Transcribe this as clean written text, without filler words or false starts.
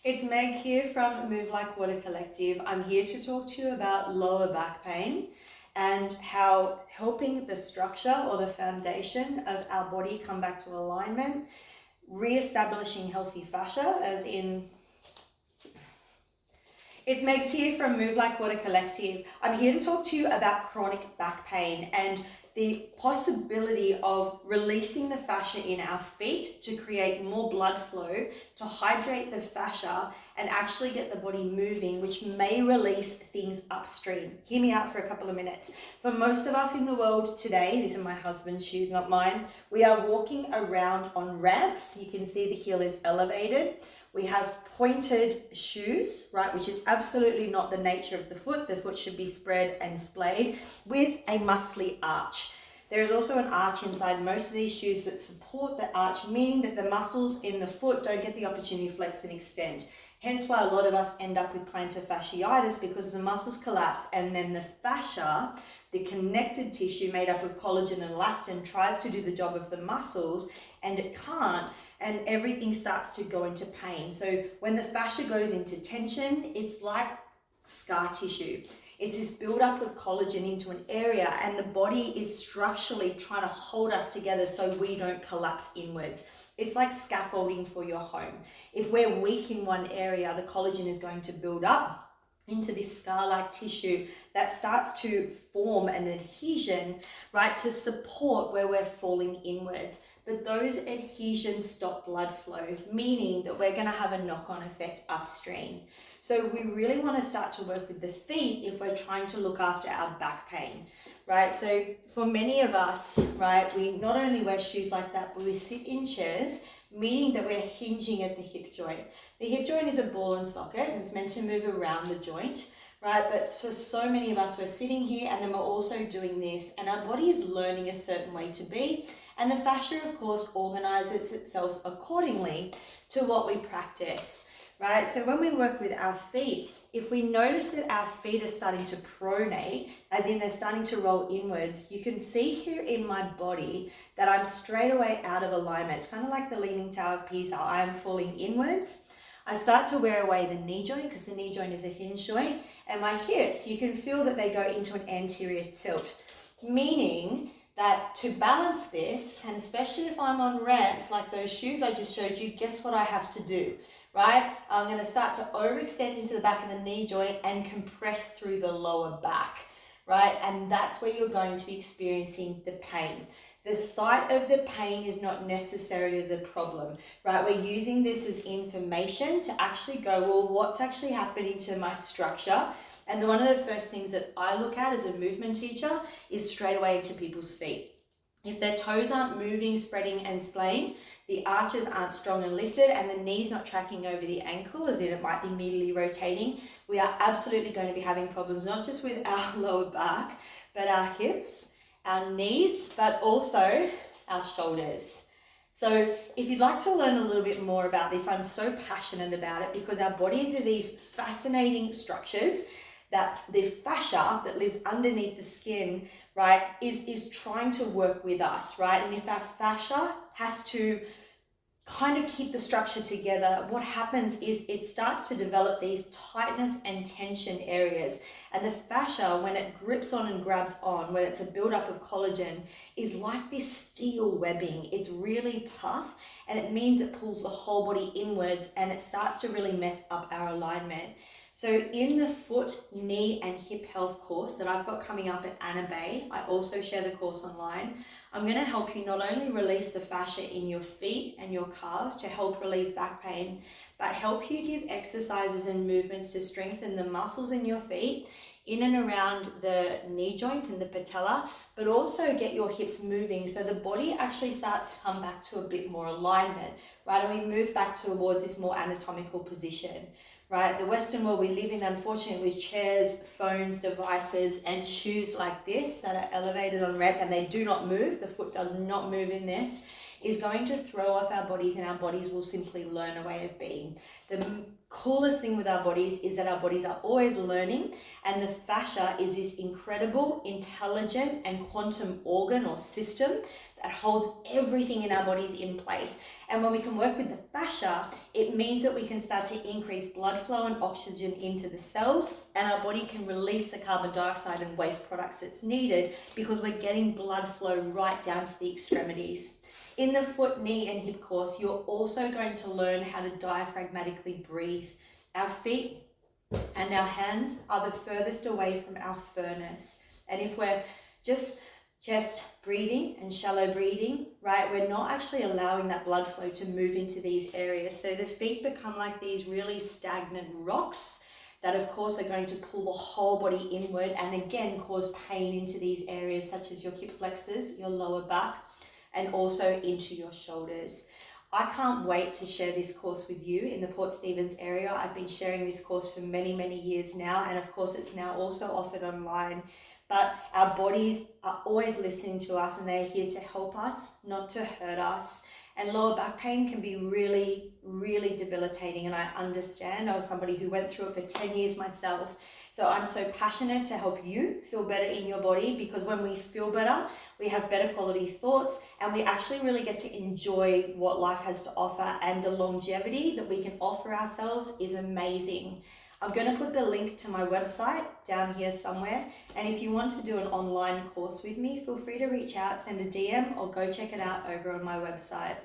It's Meg here from Move Like Water Collective. I'm here to talk to you about lower back pain and how helping the structure or the foundation of our body come back to alignment, re-establishing healthy fascia, as in it's Megs here from Move Like Water Collective. I'm here to talk to you about chronic back pain and the possibility of releasing the fascia in our feet to create more blood flow, to hydrate the fascia and actually get the body moving, which may release things upstream. Hear me out for a couple of minutes. For most of us in the world today, these are my husband's shoes, not mine, we are walking around on ramps. You can see the heel is elevated. We have pointed shoes, right, which is absolutely not the nature of the foot. The foot should be spread and splayed with a muscly arch. There is also an arch inside most of these shoes that support the arch, meaning that the muscles in the foot don't get the opportunity to flex and extend. Hence why a lot of us end up with plantar fasciitis, because the muscles collapse and then the fascia, the connected tissue made up of collagen and elastin, tries to do the job of the muscles and it can't, and everything starts to go into pain. So when the fascia goes into tension, it's like scar tissue. It's this buildup of collagen into an area, and the body is structurally trying to hold us together so we don't collapse inwards. It's like scaffolding for your home. If we're weak in one area, the collagen is going to build up into this scar-like tissue that starts to form an adhesion, right, to support where we're falling inwards. But those adhesions stop blood flow, meaning that we're going to have a knock-on effect upstream. So we really want to start to work with the feet if we're trying to look after our back pain, right? So for many of us, right, we not only wear shoes like that, but we sit in chairs, meaning that we're hinging at the hip joint. The hip joint is a ball and socket, and it's meant to move around the joint, right? But for so many of us, we're sitting here and then we're also doing this, and our body is learning a certain way to be. And the fascia, of course, organizes itself accordingly to what we practice, right? So when we work with our feet, if we notice that our feet are starting to pronate, as in they're starting to roll inwards, you can see here in my body that I'm straight away out of alignment. It's kind of like the Leaning Tower of Pisa. I am falling inwards. I start to wear away the knee joint, because the knee joint is a hinge joint, and my hips, you can feel that they go into an anterior tilt, meaning that to balance this, and especially if I'm on ramps like those shoes I just showed you, guess what I have to do, right? I'm going to start to overextend into the back of the knee joint and compress through the lower back, right? And that's where you're going to be experiencing the pain. The site of the pain is not necessarily the problem, right? We're using this as information to actually go, well, what's actually happening to my structure? And one of the first things that I look at as a movement teacher is straight away into people's feet. If their toes aren't moving, spreading and splaying, the arches aren't strong and lifted, and the knee's not tracking over the ankle as in it might be medially rotating, we are absolutely going to be having problems, not just with our lower back, but our hips, our knees, but also our shoulders. So if you'd like to learn a little bit more about this, I'm so passionate about it, because our bodies are these fascinating structures that the fascia that lives underneath the skin, right, is trying to work with us, right? And if our fascia has to kind of keep the structure together, what happens is it starts to develop these tightness and tension areas. And the fascia, when it grips on and grabs on, when it's a buildup of collagen, is like this steel webbing. It's really tough, and it means it pulls the whole body inwards, and it starts to really mess up our alignment. So in the foot, knee and hip health course that I've got coming up at Anna Bay, I also share the course online. I'm going to help you not only release the fascia in your feet and your calves to help relieve back pain, but help you give exercises and movements to strengthen the muscles in your feet, in and around the knee joint and the patella, but also get your hips moving so the body actually starts to come back to a bit more alignment, right? And we move back towards this more anatomical position. Right, the Western world we live in, unfortunately, with chairs, phones, devices, and shoes like this that are elevated on ramps, and they do not move, the foot does not move in this, is going to throw off our bodies, and our bodies will simply learn a way of being. The coolest thing with our bodies is that our bodies are always learning, and the fascia is this incredible, intelligent, and quantum organ or system that holds everything in our bodies in place. And when we can work with the fascia, it means that we can start to increase blood flow and oxygen into the cells, and our body can release the carbon dioxide and waste products that's needed because we're getting blood flow right down to the extremities. In the foot, knee, and hip course, you're also going to learn how to diaphragmatically breathe. Our feet and our hands are the furthest away from our furnace. And if we're just chest breathing and shallow breathing, right, we're not actually allowing that blood flow to move into these areas. So the feet become like these really stagnant rocks that of course are going to pull the whole body inward and again cause pain into these areas such as your hip flexors, your lower back, and also into your shoulders. I can't wait to share this course with you in the Port Stephens area. I've been sharing this course for many, many years now, and of course it's now also offered online. But our bodies are always listening to us, and they're here to help us, not to hurt us. And lower back pain can be really, really debilitating, and I understand. I was somebody who went through it for 10 years myself. So I'm so passionate to help you feel better in your body, because when we feel better, we have better quality thoughts, and we actually really get to enjoy what life has to offer, and the longevity that we can offer ourselves is amazing. I'm going to put the link to my website down here somewhere, and if you want to do an online course with me, feel free to reach out, send a DM, or go check it out over on my website.